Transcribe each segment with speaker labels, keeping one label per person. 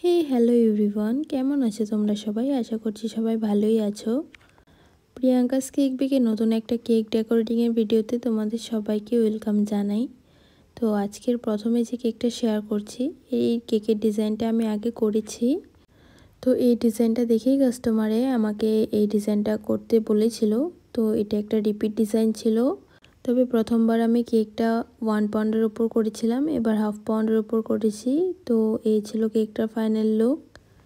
Speaker 1: Hello everyone, কেমন আছো তোমরা সবাই? আশা করছি সবাই ভালোই আছো। প্রিয়াঙ্কাস কেক বেকে নতুন একটা কেক ডেকোরেটিংয়ের ভিডিওতে তোমাদের সবাইকে ওয়েলকাম জানাই। তো আজকের প্রথমে যে কেকটা শেয়ার করছি, এই কেকের ডিজাইনটা আমি আগে করেছি। তো এই ডিজাইনটা দেখেই কাস্টমারে আমাকে এই ডিজাইনটা করতে বলেছিল। তো এটা একটা রিপিট ডিজাইন ছিল। তবে প্রথমবার আমি কেকটা 1 পাউন্ডের উপর করেছিলাম, এবার হাফ পাউন্ডের উপর করেছি। তো এই ছিল কেকটার ফাইনাল লুক।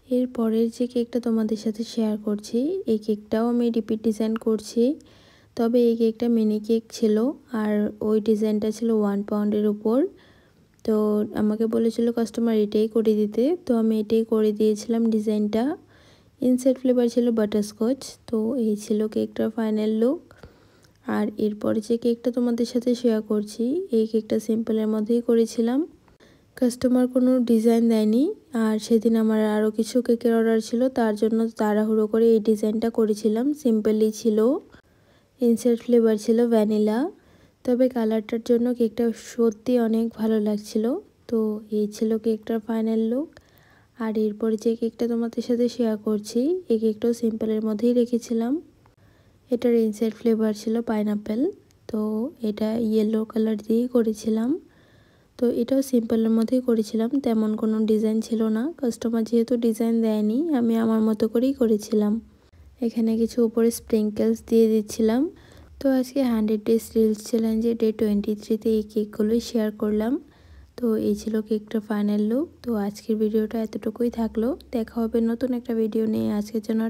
Speaker 1: এর পরের যে কেকটা তোমাদের সাথে শেয়ার করছি, এই কেকটাও আমি রিপিট ডিজাইন করছি। তবে এই কেকটা মিনি কেক ছিল, আর ওই ডিজাইনটা ছিল 1 পাউন্ডের উপর। তো আমাকে বলেছিল কাস্টমার এটাই করে দিতে, তো আমি এটাই করে দিয়েছিলাম ডিজাইনটা। ইনসাইড ফ্লেভার ছিল বাটারস্কচ। তো এই ছিল কেকটার ফাইনাল লুক। আর এরপরে যে কেকটা তোমাদের সাথে শেয়ার করছি, এই কেকটা সিম্পলের মধ্যেই করেছিলাম। কাস্টমার কোনো ডিজাইন দেয়নি, আর সেদিন আমার আরও কিছু কেকের অর্ডার ছিল, তার জন্য তাড়াহুড়ো করে এই ডিজাইনটা করেছিলাম। সিম্পলই ছিল, ইনসাইড ফ্লেভার ছিল ভ্যানিলা। তবে কালারটার জন্য কেকটা সত্যি অনেক ভালো লাগছিল। তো এই ছিল কেকটার ফাইনাল লুক। আর এরপরে যে কেকটা তোমাদের সাথে শেয়ার করছি, এই কেকটাও সিম্পলের মধ্যেই রেখেছিলাম। এটার ইনসাইড ফ্লেভার ছিল পাইনাপেল। তো এটা ইয়েলো কালার দিয়েই করেছিলাম। তো এটাও সিম্পলের মধ্যেই করেছিলাম, তেমন কোনো ডিজাইন ছিল না। কাস্টমার যেহেতু ডিজাইন দেয়নি, আমি আমার মতো করেই করেছিলাম। এখানে কিছু উপরে স্প্রিঙ্কেলস দিয়ে দিচ্ছিলাম। তো আজকে 100 ডেজ রিলস চ্যালেঞ্জে ডে 23-তে এই কেকগুলোই শেয়ার করলাম। তো এই ছিল কেকটা ফাইনাল লুক। তো আজকের ভিডিওটা এতটুকুই থাকলো। দেখা হবে নতুন একটা ভিডিও নিয়ে। আজকের জন্য